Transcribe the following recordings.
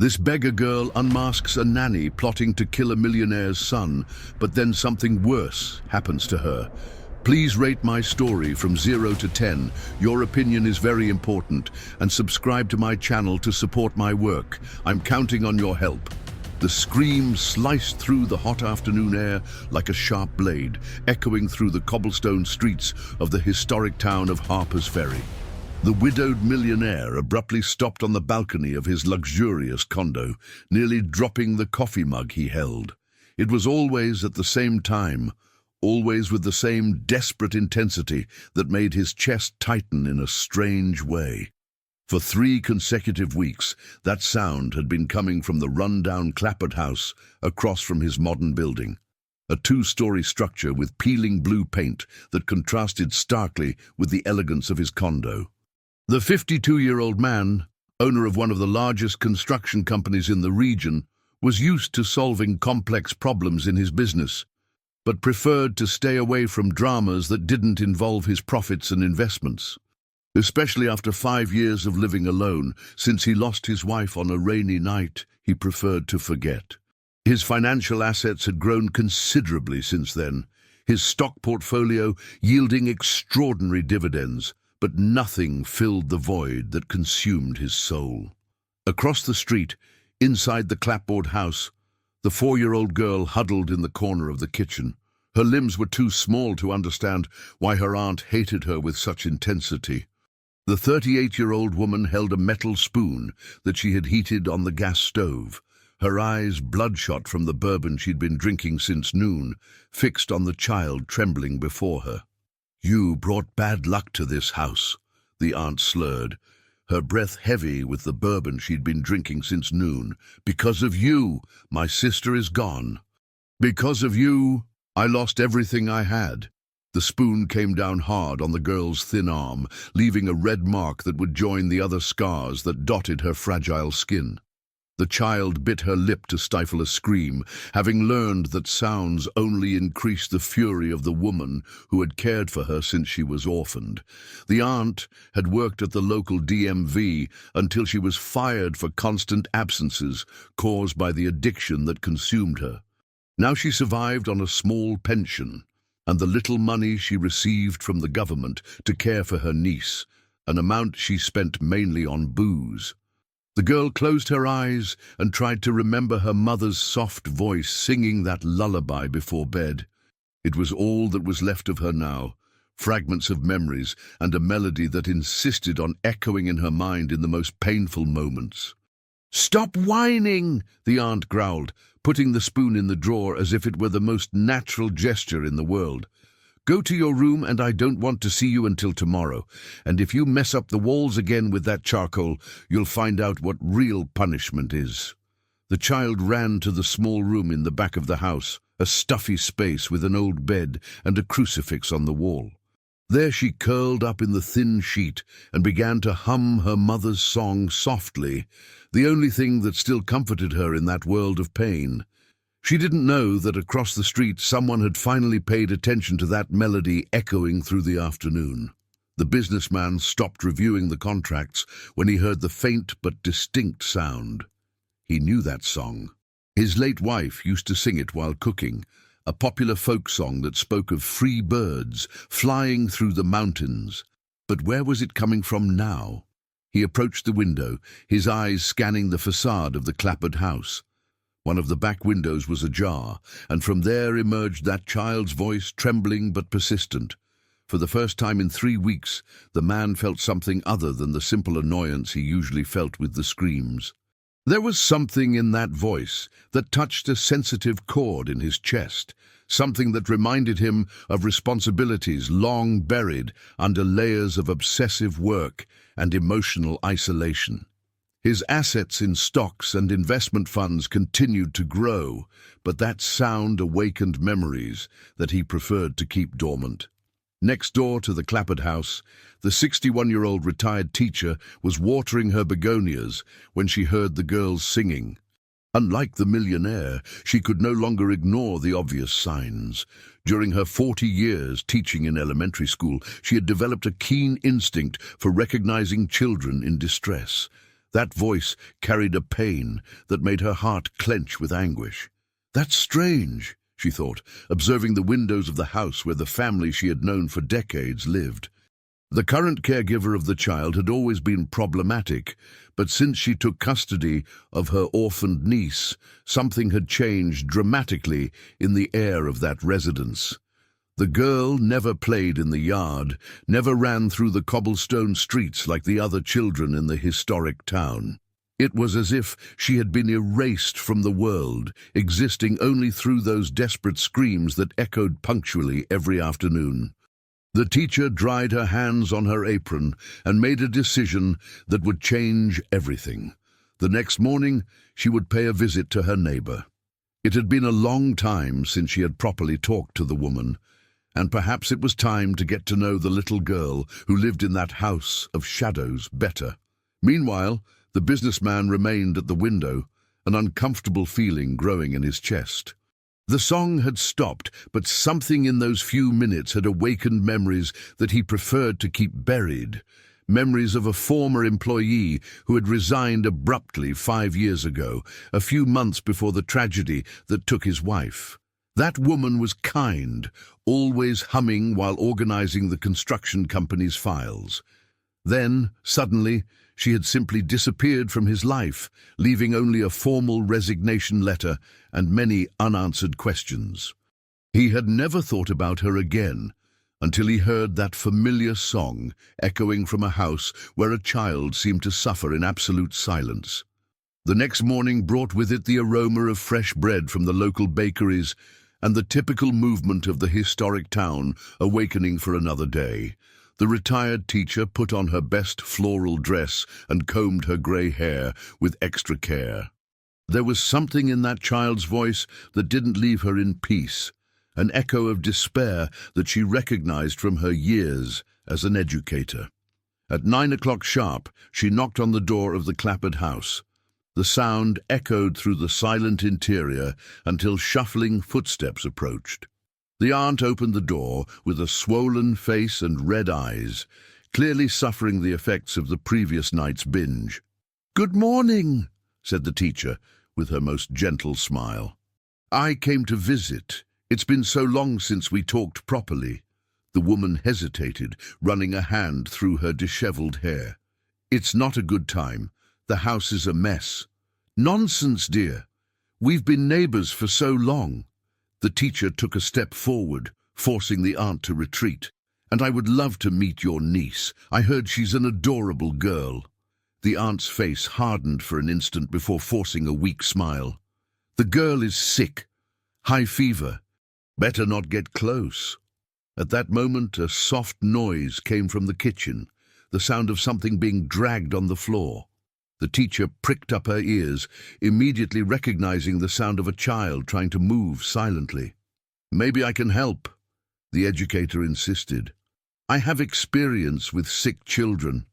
This beggar girl unmasks a nanny plotting to kill a millionaire's son, but then something worse happens to her. Please rate my story from 0 to 10. Your opinion is very important, and subscribe to my channel to support my work. I'm counting on your help. The scream sliced through the hot afternoon air like a sharp blade, echoing through the cobblestone streets of the historic town of Harper's Ferry. The widowed millionaire abruptly stopped on the balcony of his luxurious condo, nearly dropping the coffee mug he held. It was always at the same time, always with the same desperate intensity that made his chest tighten in a strange way. For 3 consecutive weeks, that sound had been coming from the run-down clapboard house across from his modern building, a 2-story structure with peeling blue paint that contrasted starkly with the elegance of his condo. The 52-year-old man, owner of one of the largest construction companies in the region, was used to solving complex problems in his business, but preferred to stay away from dramas that didn't involve his profits and investments. Especially after 5 years of living alone, since he lost his wife on a rainy night he preferred to forget. His financial assets had grown considerably since then, his stock portfolio yielding extraordinary dividends, but nothing filled the void that consumed his soul. Across the street, inside the clapboard house, the 4-year-old girl huddled in the corner of the kitchen. Her limbs were too small to understand why her aunt hated her with such intensity. The 38-year-old woman held a metal spoon that she had heated on the gas stove, her eyes bloodshot from the bourbon she'd been drinking since noon, fixed on the child trembling before her. "You brought bad luck to this house," the aunt slurred, her breath heavy with the bourbon she'd been drinking since noon. "Because of you, my sister is gone. Because of you, I lost everything I had." The spoon came down hard on the girl's thin arm, leaving a red mark that would join the other scars that dotted her fragile skin. The child bit her lip to stifle a scream, having learned that sounds only increased the fury of the woman who had cared for her since she was orphaned. The aunt had worked at the local DMV until she was fired for constant absences caused by the addiction that consumed her. Now she survived on a small pension, and the little money she received from the government to care for her niece, an amount she spent mainly on booze. The girl closed her eyes and tried to remember her mother's soft voice singing that lullaby before bed. It was all that was left of her now, fragments of memories and a melody that insisted on echoing in her mind in the most painful moments. "Stop whining!" the aunt growled, putting the spoon in the drawer as if it were the most natural gesture in the world. "Go to your room, and I don't want to see you until tomorrow. And if you mess up the walls again with that charcoal, you'll find out what real punishment is." The child ran to the small room in the back of the house, a stuffy space with an old bed and a crucifix on the wall. There she curled up in the thin sheet and began to hum her mother's song softly, the only thing that still comforted her in that world of pain. She didn't know that across the street someone had finally paid attention to that melody echoing through the afternoon. The businessman stopped reviewing the contracts when he heard the faint but distinct sound. He knew that song. His late wife used to sing it while cooking, a popular folk song that spoke of free birds flying through the mountains. But where was it coming from now? He approached the window, his eyes scanning the facade of the clapboard house. One of the back windows was ajar, and from there emerged that child's voice, trembling but persistent. For the first time in 3 weeks, the man felt something other than the simple annoyance he usually felt with the screams. There was something in that voice that touched a sensitive chord in his chest, something that reminded him of responsibilities long buried under layers of obsessive work and emotional isolation. His assets in stocks and investment funds continued to grow, but that sound awakened memories that he preferred to keep dormant. Next door to the clapboard house, the 61-year-old retired teacher was watering her begonias when she heard the girls singing. Unlike the millionaire, she could no longer ignore the obvious signs. During her 40 years teaching in elementary school, she had developed a keen instinct for recognizing children in distress. That voice carried a pain that made her heart clench with anguish. "That's strange," she thought, observing the windows of the house where the family she had known for decades lived. The current caregiver of the child had always been problematic, but since she took custody of her orphaned niece, something had changed dramatically in the air of that residence. The girl never played in the yard, never ran through the cobblestone streets like the other children in the historic town. It was as if she had been erased from the world, existing only through those desperate screams that echoed punctually every afternoon. The teacher dried her hands on her apron and made a decision that would change everything. The next morning, she would pay a visit to her neighbor. It had been a long time since she had properly talked to the woman, and perhaps it was time to get to know the little girl who lived in that house of shadows better. Meanwhile, the businessman remained at the window, an uncomfortable feeling growing in his chest. The song had stopped, but something in those few minutes had awakened memories that he preferred to keep buried. Memories of a former employee who had resigned abruptly 5 years ago, a few months before the tragedy that took his wife. That woman was kind, always humming while organizing the construction company's files. Then, suddenly, she had simply disappeared from his life, leaving only a formal resignation letter and many unanswered questions. He had never thought about her again until he heard that familiar song echoing from a house where a child seemed to suffer in absolute silence. The next morning brought with it the aroma of fresh bread from the local bakeries and the typical movement of the historic town awakening for another day. The retired teacher put on her best floral dress and combed her grey hair with extra care. There was something in that child's voice that didn't leave her in peace, an echo of despair that she recognized from her years as an educator. At 9 o'clock sharp, she knocked on the door of the clapboard house. The sound echoed through the silent interior until shuffling footsteps approached. The aunt opened the door with a swollen face and red eyes, clearly suffering the effects of the previous night's binge. "Good morning," said the teacher, with her most gentle smile. "I came to visit. It's been so long since we talked properly." The woman hesitated, running a hand through her disheveled hair. "It's not a good time. The house is a mess." "Nonsense, dear. We've been neighbors for so long." The teacher took a step forward, forcing the aunt to retreat. "And I would love to meet your niece. I heard she's an adorable girl." The aunt's face hardened for an instant before forcing a weak smile. "The girl is sick. High fever. Better not get close." At that moment, a soft noise came from the kitchen, the sound of something being dragged on the floor. The teacher pricked up her ears, immediately recognizing the sound of a child trying to move silently. "Maybe I can help," the educator insisted. "I have experience with sick children.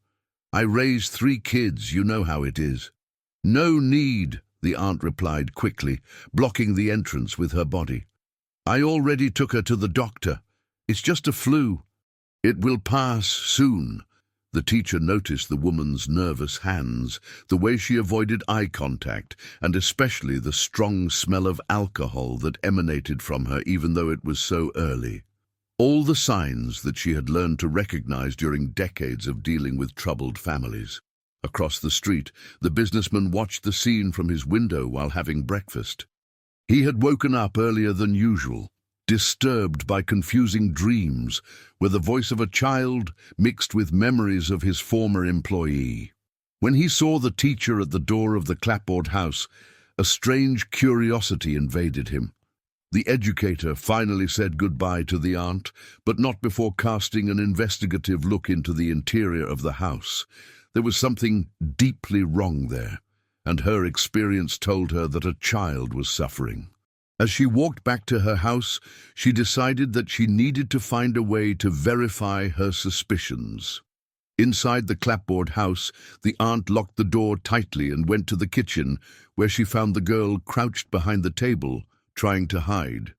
I raised 3 kids, you know how it is." "No need," the aunt replied quickly, blocking the entrance with her body. "I already took her to the doctor. It's just a flu. It will pass soon." The teacher noticed the woman's nervous hands, the way she avoided eye contact, and especially the strong smell of alcohol that emanated from her even though it was so early. All the signs that she had learned to recognize during decades of dealing with troubled families. Across the street, the businessman watched the scene from his window while having breakfast. He had woken up earlier than usual, disturbed by confusing dreams where the voice of a child mixed with memories of his former employee. When he saw the teacher at the door of the clapboard house, a strange curiosity invaded him. The educator finally said goodbye to the aunt, but not before casting an investigative look into the interior of the house. There was something deeply wrong there, and her experience told her that a child was suffering. As she walked back to her house, she decided that she needed to find a way to verify her suspicions. Inside the clapboard house, the aunt locked the door tightly and went to the kitchen, where she found the girl crouched behind the table, trying to hide.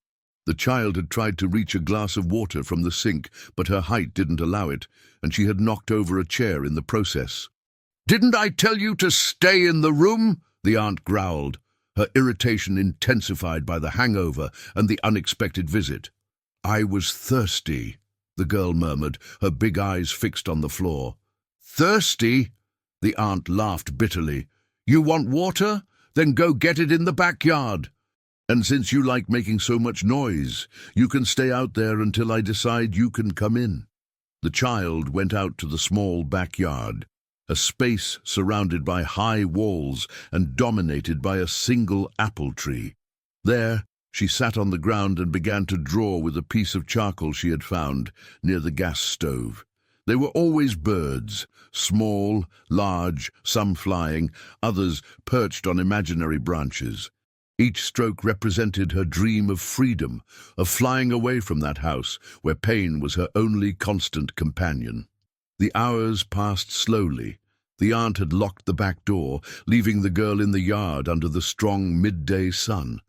The child had tried to reach a glass of water from the sink, but her height didn't allow it, and she had knocked over a chair in the process. "Didn't I tell you to stay in the room?" the aunt growled, her irritation intensified by the hangover and the unexpected visit. "I was thirsty," the girl murmured, her big eyes fixed on the floor. "Thirsty?" The aunt laughed bitterly. "You want water? Then go get it in the backyard. And since you like making so much noise, you can stay out there until I decide you can come in." The child went out to the small backyard, a space surrounded by high walls and dominated by a single apple tree. There, she sat on the ground and began to draw with a piece of charcoal she had found near the gas stove. They were always birds, small, large, some flying, others perched on imaginary branches. Each stroke represented her dream of freedom, of flying away from that house where pain was her only constant companion. The hours passed slowly. The aunt had locked the back door, leaving the girl in the yard under the strong midday sun.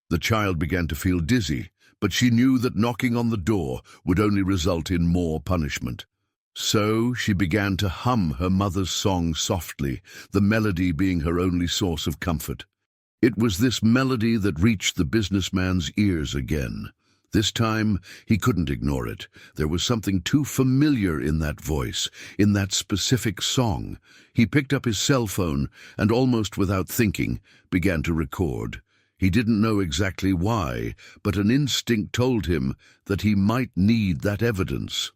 The child began to feel dizzy, but she knew that knocking on the door would only result in more punishment. So she began to hum her mother's song softly, the melody being her only source of comfort. It was this melody that reached the businessman's ears again. This time, he couldn't ignore it. There was something too familiar in that voice, in that specific song. He picked up his cell phone and, almost without thinking, began to record. He didn't know exactly why, but an instinct told him that he might need that evidence.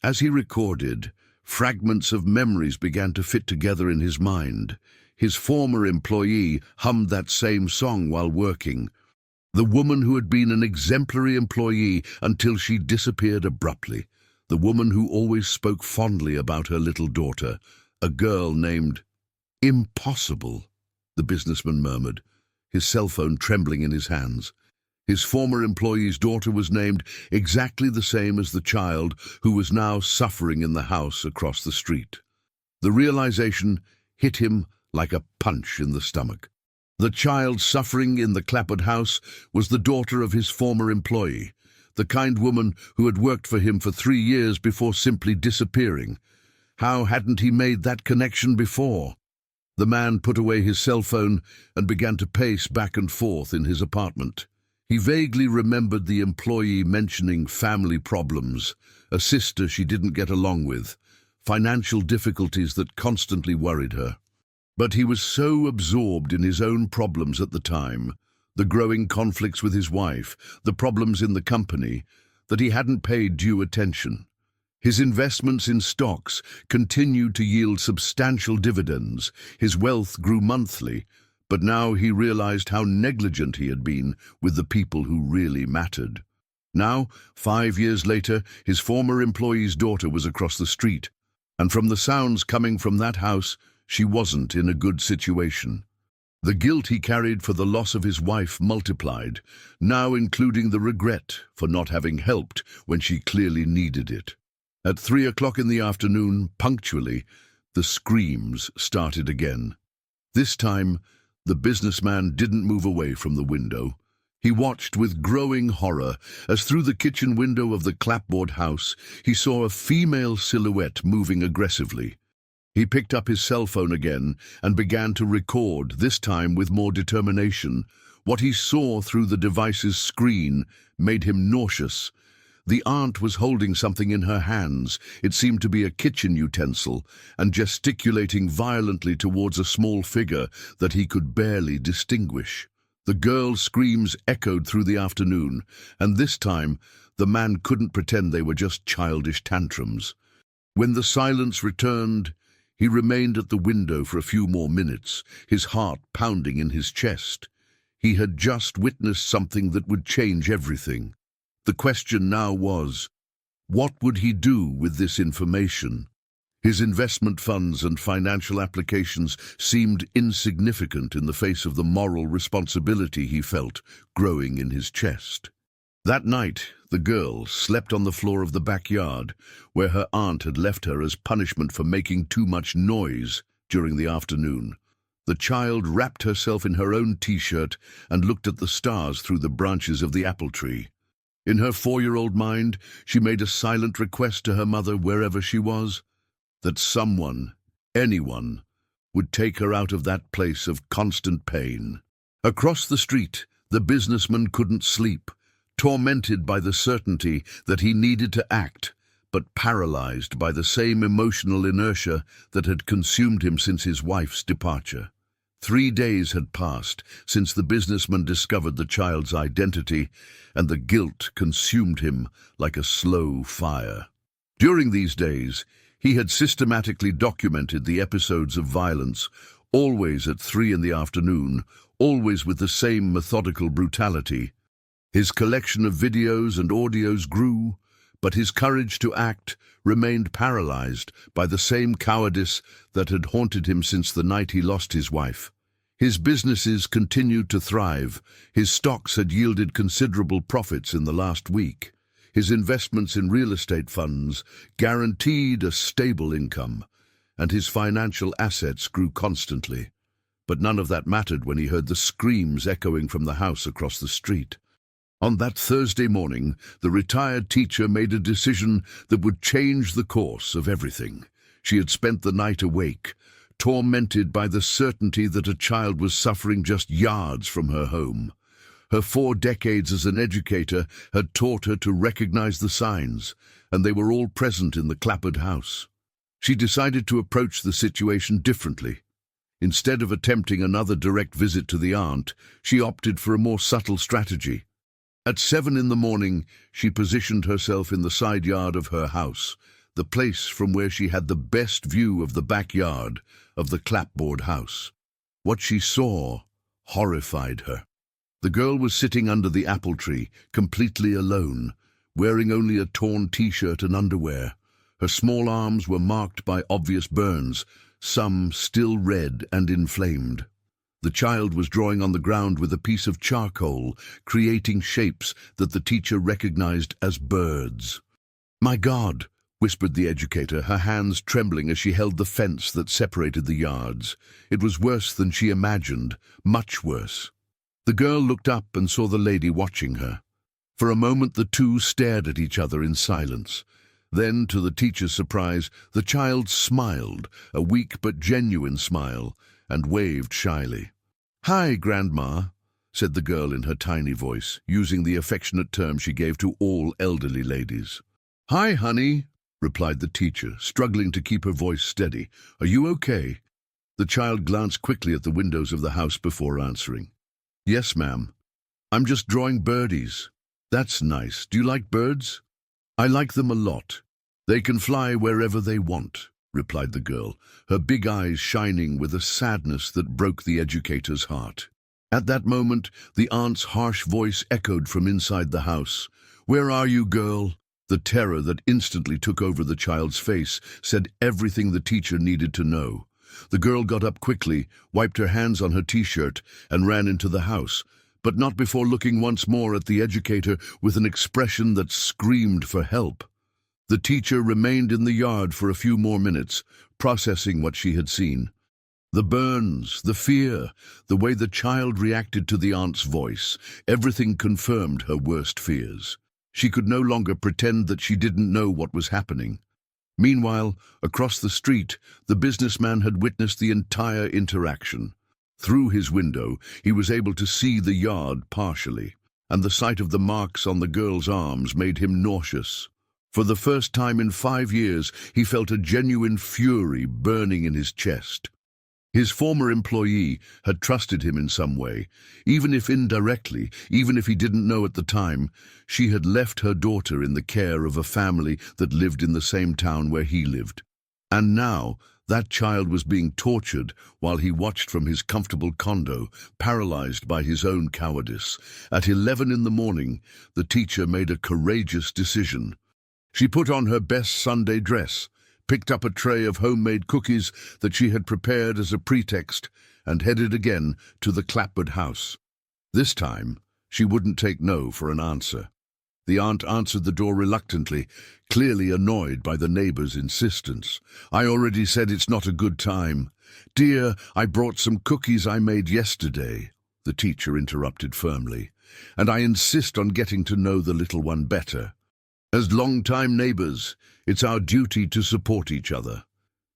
As he recorded, fragments of memories began to fit together in his mind. His former employee hummed that same song while working. The woman who had been an exemplary employee until she disappeared abruptly. The woman who always spoke fondly about her little daughter. A girl named Impossible, the businessman murmured, his cell phone trembling in his hands. His former employee's daughter was named exactly the same as the child who was now suffering in the house across the street. The realization hit him like a punch in the stomach. The child suffering in the Clapham house was the daughter of his former employee, the kind woman who had worked for him for 3 years before simply disappearing. How hadn't he made that connection before? The man put away his cell phone and began to pace back and forth in his apartment. He vaguely remembered the employee mentioning family problems, a sister she didn't get along with, financial difficulties that constantly worried her. But he was so absorbed in his own problems at the time, the growing conflicts with his wife, the problems in the company, that he hadn't paid due attention. His investments in stocks continued to yield substantial dividends. His wealth grew monthly, but now he realized how negligent he had been with the people who really mattered. Now, 5 years later, his former employee's daughter was across the street, and from the sounds coming from that house, she wasn't in a good situation. The guilt he carried for the loss of his wife multiplied, now including the regret for not having helped when she clearly needed it. At 3 o'clock in the afternoon, punctually, the screams started again. This time, the businessman didn't move away from the window. He watched with growing horror as through the kitchen window of the clapboard house he saw a female silhouette moving aggressively. He picked up his cell phone again and began to record, this time with more determination. What he saw through the device's screen made him nauseous. The aunt was holding something in her hands. It seemed to be a kitchen utensil, and gesticulating violently towards a small figure that he could barely distinguish. The girl's screams echoed through the afternoon, and this time the man couldn't pretend they were just childish tantrums. When the silence returned, he remained at the window for a few more minutes, his heart pounding in his chest. He had just witnessed something that would change everything. The question now was, what would he do with this information? His investment funds and financial applications seemed insignificant in the face of the moral responsibility he felt growing in his chest. That night, the girl slept on the floor of the backyard, where her aunt had left her as punishment for making too much noise during the afternoon. The child wrapped herself in her own t-shirt and looked at the stars through the branches of the apple tree. In her 4-year-old mind, she made a silent request to her mother wherever she was, that someone, anyone, would take her out of that place of constant pain. Across the street, the businessman couldn't sleep, tormented by the certainty that he needed to act, but paralyzed by the same emotional inertia that had consumed him since his wife's departure. 3 days had passed since the businessman discovered the child's identity, and the guilt consumed him like a slow fire. During these days, he had systematically documented the episodes of violence, always at 3 in the afternoon, always with the same methodical brutality. His collection of videos and audios grew, but his courage to act remained paralyzed by the same cowardice that had haunted him since the night he lost his wife. His businesses continued to thrive. His stocks had yielded considerable profits in the last week. His investments in real estate funds guaranteed a stable income, and his financial assets grew constantly. But none of that mattered when he heard the screams echoing from the house across the street. On that Thursday morning, the retired teacher made a decision that would change the course of everything. She had spent the night awake, tormented by the certainty that a child was suffering just yards from her home. Her 4 decades as an educator had taught her to recognize the signs, and they were all present in the clapboard house. She decided to approach the situation differently. Instead of attempting another direct visit to the aunt, she opted for a more subtle strategy. At 7 in the morning, she positioned herself in the side yard of her house, the place from where she had the best view of the backyard of the clapboard house. What she saw horrified her. The girl was sitting under the apple tree, completely alone, wearing only a torn t-shirt and underwear. Her small arms were marked by obvious burns, some still red and inflamed. The child was drawing on the ground with a piece of charcoal, creating shapes that the teacher recognized as birds. "My God," whispered the educator, her hands trembling as she held the fence that separated the yards. It was worse than she imagined, much worse. The girl looked up and saw the lady watching her. For a moment the two stared at each other in silence. Then, to the teacher's surprise, the child smiled, a weak but genuine smile, and waved shyly. "Hi, Grandma," said the girl in her tiny voice, using the affectionate term she gave to all elderly ladies. "Hi, honey," replied the teacher, struggling to keep her voice steady. "Are you okay?" The child glanced quickly at the windows of the house before answering. "Yes, ma'am. I'm just drawing birdies." "That's nice. Do you like birds?" "I like them a lot. They can fly wherever they want," replied the girl, her big eyes shining with a sadness that broke the educator's heart. At that moment, the aunt's harsh voice echoed from inside the house. "Where are you, girl?" The terror that instantly took over the child's face said everything the teacher needed to know. The girl got up quickly, wiped her hands on her t-shirt, and ran into the house, but not before looking once more at the educator with an expression that screamed for help. The teacher remained in the yard for a few more minutes, processing what she had seen. The burns, the fear, the way the child reacted to the aunt's voice, everything confirmed her worst fears. She could no longer pretend that she didn't know what was happening. Meanwhile, across the street, the businessman had witnessed the entire interaction. Through his window, he was able to see the yard partially, and the sight of the marks on the girl's arms made him nauseous. For the first time in 5 years, he felt a genuine fury burning in his chest. His former employee had trusted him in some way, even if indirectly, even if he didn't know at the time. She had left her daughter in the care of a family that lived in the same town where he lived. And now, that child was being tortured while he watched from his comfortable condo, paralyzed by his own cowardice. At 11 in the morning, the teacher made a courageous decision. She put on her best Sunday dress, picked up a tray of homemade cookies that she had prepared as a pretext, and headed again to the clapboard house. This time, she wouldn't take no for an answer. The aunt answered the door reluctantly, clearly annoyed by the neighbor's insistence. "I already said it's not a good time." "Dear, I brought some cookies I made yesterday," the teacher interrupted firmly, "and I insist on getting to know the little one better. As long-time neighbors, it's our duty to support each other."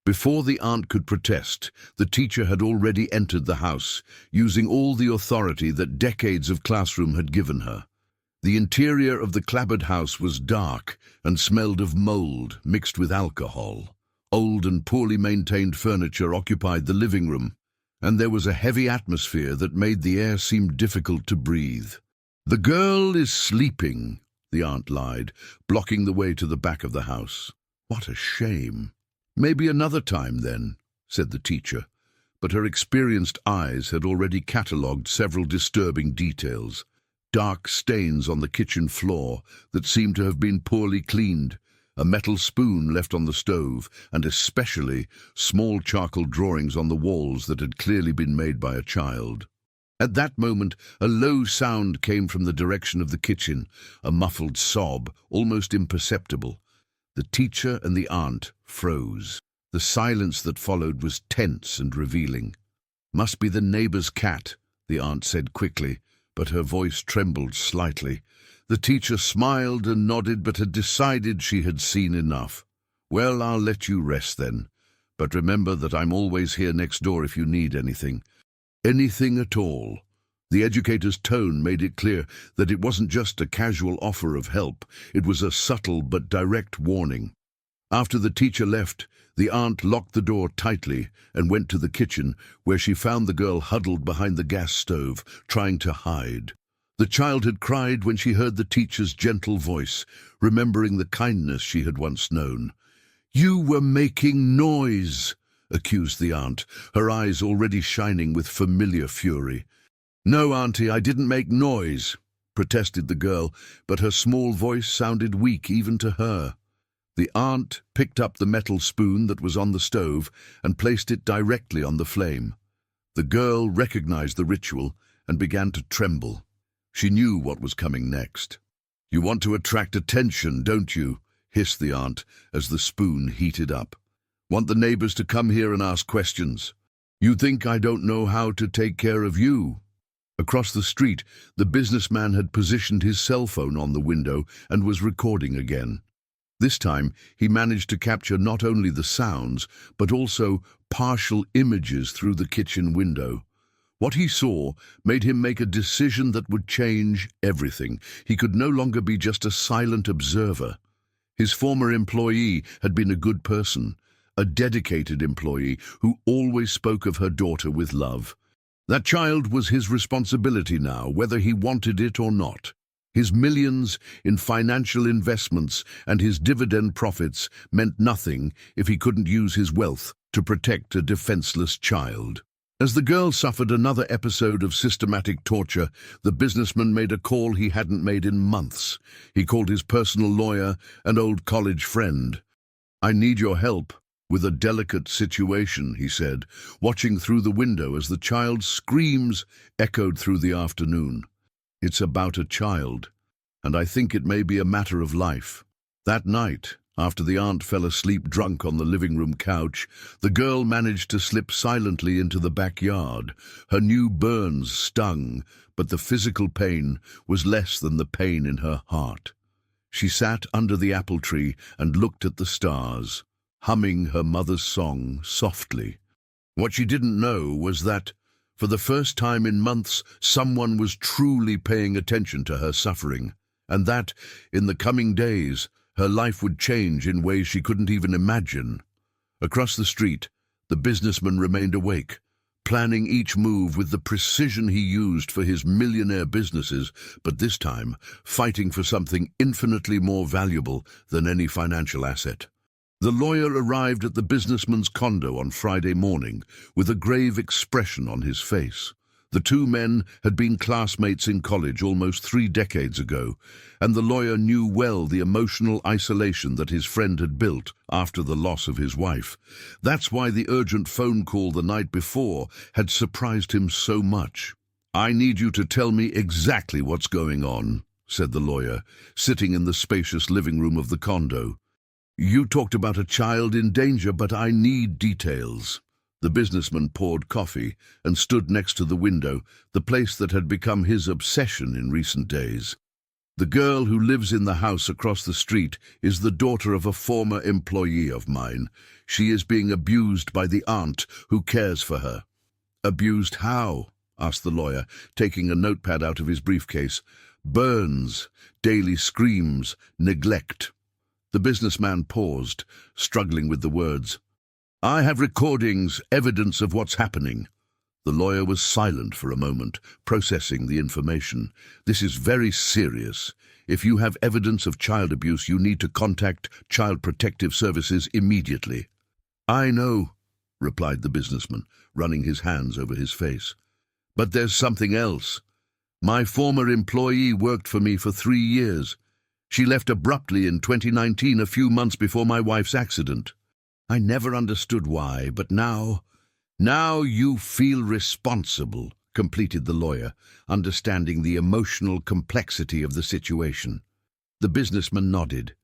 Before the aunt could protest, the teacher had already entered the house, using all the authority that decades of classroom had given her. The interior of the clapboard house was dark and smelled of mold mixed with alcohol. Old and poorly maintained furniture occupied the living room, and there was a heavy atmosphere that made the air seem difficult to breathe. "The girl is sleeping," the aunt lied, blocking the way to the back of the house. "What a shame." "Maybe another time, then," said the teacher, but her experienced eyes had already catalogued several disturbing details. Dark stains on the kitchen floor that seemed to have been poorly cleaned, a metal spoon left on the stove, and especially small charcoal drawings on the walls that had clearly been made by a child. At that moment, a low sound came from the direction of the kitchen, a muffled sob, almost imperceptible. The teacher and the aunt froze. The silence that followed was tense and revealing. "Must be the neighbor's cat," the aunt said quickly, but her voice trembled slightly. The teacher smiled and nodded, but had decided she had seen enough. "Well, I'll let you rest then. But remember that I'm always here next door if you need anything. Anything at all." The educator's tone made it clear that it wasn't just a casual offer of help, it was a subtle but direct warning. After the teacher left, the aunt locked the door tightly and went to the kitchen, where she found the girl huddled behind the gas stove, trying to hide. The child had cried when she heard the teacher's gentle voice, remembering the kindness she had once known. "You were making noise," accused the aunt, her eyes already shining with familiar fury. "No, Auntie, I didn't make noise," protested the girl, but her small voice sounded weak even to her. The aunt picked up the metal spoon that was on the stove and placed it directly on the flame. The girl recognized the ritual and began to tremble. She knew what was coming next. "You want to attract attention, don't you?" hissed the aunt as the spoon heated up. "Want the neighbors to come here and ask questions? You think I don't know how to take care of you?" Across the street, the businessman had positioned his cell phone on the window and was recording again. This time, he managed to capture not only the sounds, but also partial images through the kitchen window. What he saw made him make a decision that would change everything. He could no longer be just a silent observer. His former employee had been a good person, a dedicated employee who always spoke of her daughter with love. That child was his responsibility now, whether he wanted it or not. His millions in financial investments and his dividend profits meant nothing if he couldn't use his wealth to protect a defenseless child. As the girl suffered another episode of systematic torture, the businessman made a call he hadn't made in months. He called his personal lawyer and old college friend. "I need your help with a delicate situation," he said, watching through the window as the child's screams echoed through the afternoon. "It's about a child, and I think it may be a matter of life." That night, after the aunt fell asleep drunk on the living room couch, the girl managed to slip silently into the backyard. Her new burns stung, but the physical pain was less than the pain in her heart. She sat under the apple tree and looked at the stars, humming her mother's song softly. What she didn't know was that, for the first time in months, someone was truly paying attention to her suffering, and that, in the coming days, her life would change in ways she couldn't even imagine. Across the street, the businessman remained awake, planning each move with the precision he used for his millionaire businesses, but this time fighting for something infinitely more valuable than any financial asset. The lawyer arrived at the businessman's condo on Friday morning with a grave expression on his face. The two men had been classmates in college almost 3 decades ago, and the lawyer knew well the emotional isolation that his friend had built after the loss of his wife. That's why the urgent phone call the night before had surprised him so much. "I need you to tell me exactly what's going on," said the lawyer, sitting in the spacious living room of the condo. "You talked about a child in danger, but I need details." The businessman poured coffee and stood next to the window, the place that had become his obsession in recent days. "The girl who lives in the house across the street is the daughter of a former employee of mine. She is being abused by the aunt who cares for her." "Abused how?" asked the lawyer, taking a notepad out of his briefcase. "Burns, daily screams, neglect." The businessman paused, struggling with the words. "I have recordings, evidence of what's happening." The lawyer was silent for a moment, processing the information. "This is very serious. If you have evidence of child abuse, you need to contact Child Protective Services immediately." "I know," replied the businessman, running his hands over his face. "But there's something else. My former employee worked for me for 3 years. She left abruptly in 2019, a few months before my wife's accident. I never understood why, but now you feel responsible," completed the lawyer, understanding the emotional complexity of the situation. The businessman nodded.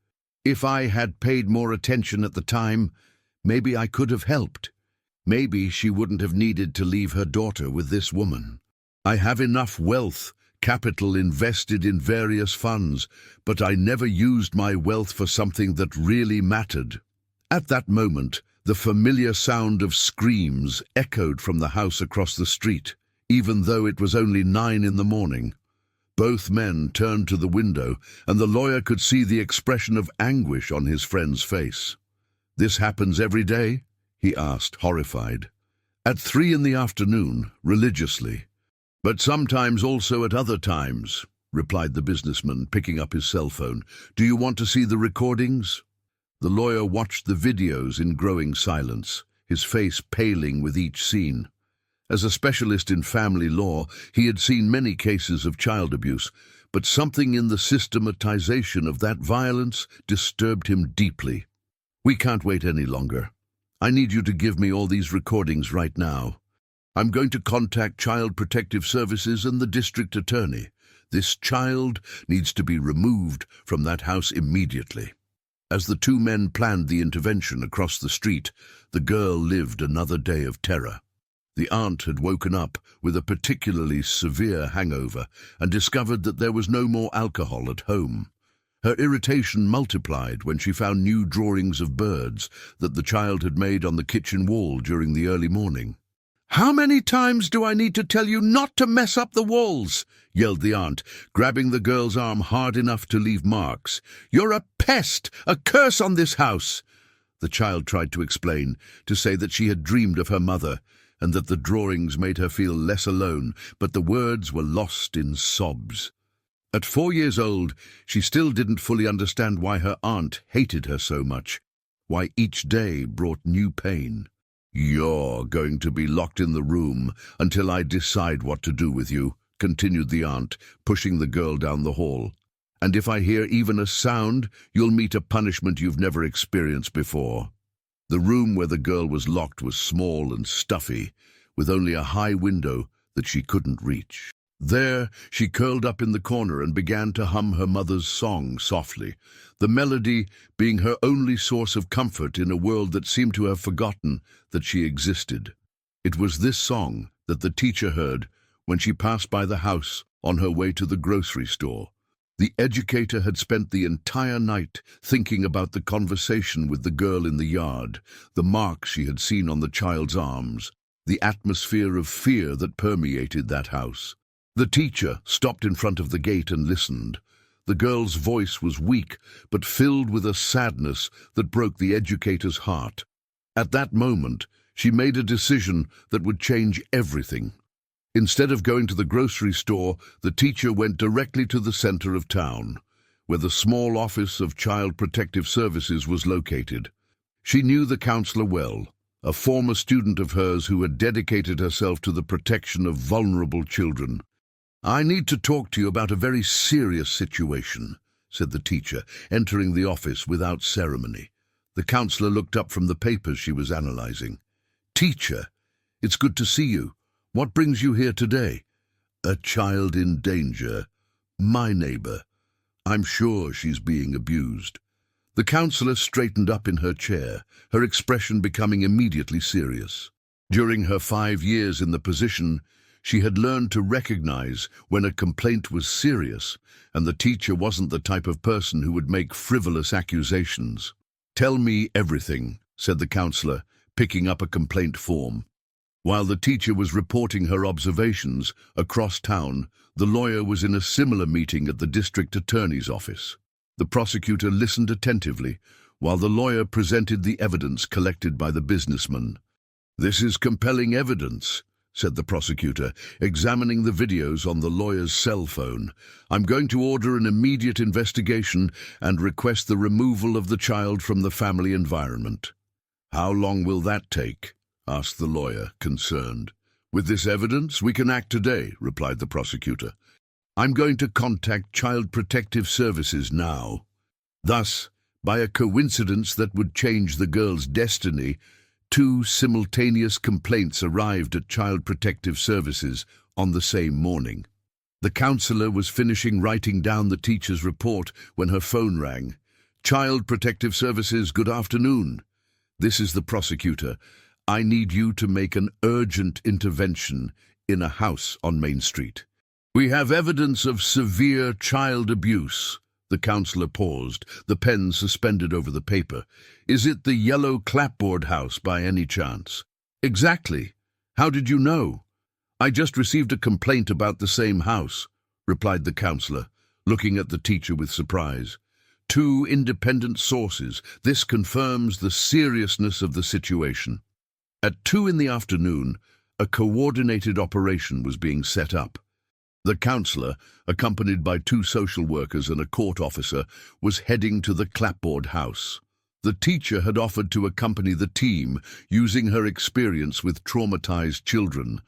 "If I had paid more attention at the time, maybe I could have helped. Maybe she wouldn't have needed to leave her daughter with this woman. I have enough wealth, capital invested in various funds, but I never used my wealth for something that really mattered." At that moment, the familiar sound of screams echoed from the house across the street, even though it was only 9 in the morning. Both men turned to the window, and the lawyer could see the expression of anguish on his friend's face. "This happens every day?" he asked, horrified. "At 3 in the afternoon, religiously. But sometimes also at other times," replied the businessman, picking up his cell phone. "Do you want to see the recordings?" The lawyer watched the videos in growing silence, his face paling with each scene. As a specialist in family law, he had seen many cases of child abuse, but something in the systematization of that violence disturbed him deeply. "We can't wait any longer. I need you to give me all these recordings right now. I'm going to contact Child Protective Services and the district attorney. This child needs to be removed from that house immediately." As the 2 men planned the intervention across the street, the girl lived another day of terror. The aunt had woken up with a particularly severe hangover and discovered that there was no more alcohol at home. Her irritation multiplied when she found new drawings of birds that the child had made on the kitchen wall during the early morning. "How many times do I need to tell you not to mess up the walls?" yelled the aunt, grabbing the girl's arm hard enough to leave marks. "You're a pest, a curse on this house." The child tried to explain, to say that she had dreamed of her mother, and that the drawings made her feel less alone, but the words were lost in sobs. At 4 years old, she still didn't fully understand why her aunt hated her so much, why each day brought new pain. "You're going to be locked in the room until I decide what to do with you," continued the aunt, pushing the girl down the hall. "And if I hear even a sound, you'll meet a punishment you've never experienced before." The room where the girl was locked was small and stuffy, with only a high window that she couldn't reach. There, she curled up in the corner and began to hum her mother's song softly, the melody being her only source of comfort in a world that seemed to have forgotten that she existed. It was this song that the teacher heard when she passed by the house on her way to the grocery store. The educator had spent the entire night thinking about the conversation with the girl in the yard, the marks she had seen on the child's arms, the atmosphere of fear that permeated that house. The teacher stopped in front of the gate and listened. The girl's voice was weak, but filled with a sadness that broke the educator's heart. At that moment, she made a decision that would change everything. Instead of going to the grocery store, the teacher went directly to the center of town, where the small office of Child Protective Services was located. She knew the counselor well, a former student of hers who had dedicated herself to the protection of vulnerable children. "I need to talk to you about a very serious situation," said the teacher, entering the office without ceremony. The counselor looked up from the papers she was analyzing. "Teacher, it's good to see you. What brings you here today?" "A child in danger. My neighbor. I'm sure she's being abused." The counselor straightened up in her chair, her expression becoming immediately serious. During her 5 years in the position, she had learned to recognize when a complaint was serious, and the teacher wasn't the type of person who would make frivolous accusations. "Tell me everything," said the counselor, picking up a complaint form. While the teacher was reporting her observations across town, the lawyer was in a similar meeting at the district attorney's office. The prosecutor listened attentively, while the lawyer presented the evidence collected by the businessman. "This is compelling evidence," said the prosecutor, examining the videos on the lawyer's cell phone. "I'm going to order an immediate investigation and request the removal of the child from the family environment." "How long will that take?" asked the lawyer, concerned. "With this evidence, we can act today," replied the prosecutor. "I'm going to contact Child Protective Services now." Thus, by a coincidence that would change the girl's destiny, two simultaneous complaints arrived at Child Protective Services on the same morning. The counselor was finishing writing down the teacher's report when her phone rang. "Child Protective Services, good afternoon. This is the prosecutor. I need you to make an urgent intervention in a house on Main Street. We have evidence of severe child abuse." The counselor paused, the pen suspended over the paper. "Is it the yellow clapboard house by any chance?" "Exactly. How did you know?" "I just received a complaint about the same house," replied the counselor, looking at the teacher with surprise. "Two independent sources. This confirms the seriousness of the situation." At 2 in the afternoon, a coordinated operation was being set up. The counselor, accompanied by 2 social workers and a court officer, was heading to the clapboard house. The teacher had offered to accompany the team, using her experience with traumatized children.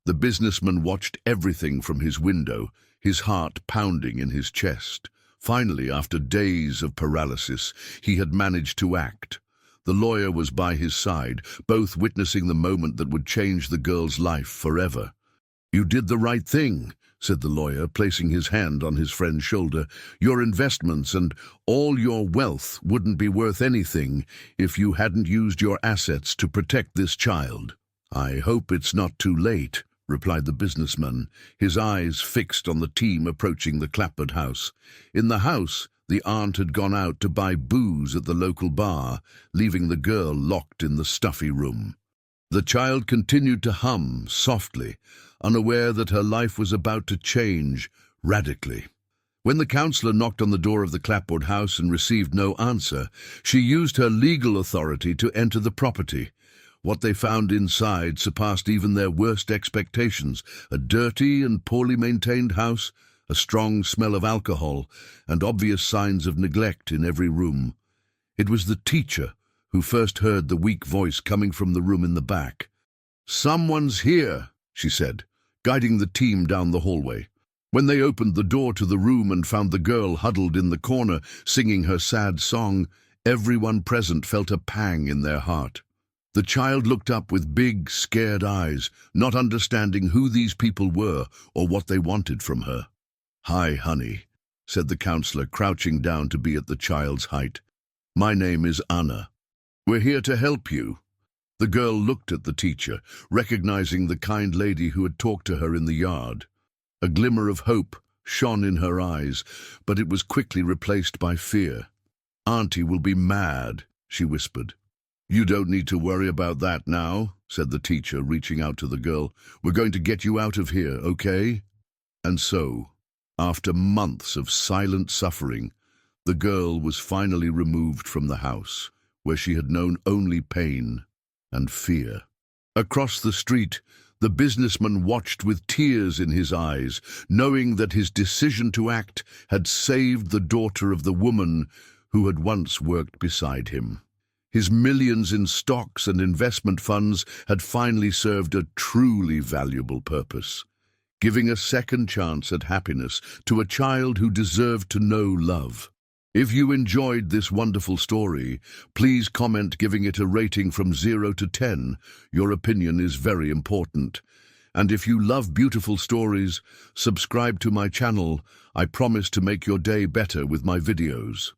The businessman watched everything from his window, his heart pounding in his chest. Finally, after days of paralysis, he had managed to act. The lawyer was by his side, both witnessing the moment that would change the girl's life forever. "You did the right thing," said the lawyer, placing his hand on his friend's shoulder. "Your investments and all your wealth wouldn't be worth anything if you hadn't used your assets to protect this child." "I hope it's not too late," replied the businessman, his eyes fixed on the team approaching the clapboard house. In the house, the aunt had gone out to buy booze at the local bar, leaving the girl locked in the stuffy room. The child continued to hum softly, unaware that her life was about to change radically. When the counselor knocked on the door of the clapboard house and received no answer, she used her legal authority to enter the property. What they found inside surpassed even their worst expectations: a dirty and poorly maintained house, a strong smell of alcohol, and obvious signs of neglect in every room. It was the teacher who first heard the weak voice coming from the room in the back. "Someone's here," she said, guiding the team down the hallway. When they opened the door to the room and found the girl huddled in the corner, singing her sad song, everyone present felt a pang in their heart. The child looked up with big, scared eyes, not understanding who these people were or what they wanted from her. "Hi, honey," said the counselor, crouching down to be at the child's height. "My name is Anna. We're here to help you." The girl looked at the teacher, recognizing the kind lady who had talked to her in the yard. A glimmer of hope shone in her eyes, but it was quickly replaced by fear. "Auntie will be mad," she whispered. "You don't need to worry about that now," said the teacher, reaching out to the girl. "We're going to get you out of here, okay?" And so, after months of silent suffering, the girl was finally removed from the house, where she had known only pain and fear. Across the street, the businessman watched with tears in his eyes, knowing that his decision to act had saved the daughter of the woman who had once worked beside him. His millions in stocks and investment funds had finally served a truly valuable purpose, giving a second chance at happiness to a child who deserved to know love. If you enjoyed this wonderful story, please comment giving it a rating from 0 to 10. Your opinion is very important. And if you love beautiful stories, subscribe to my channel. I promise to make your day better with my videos.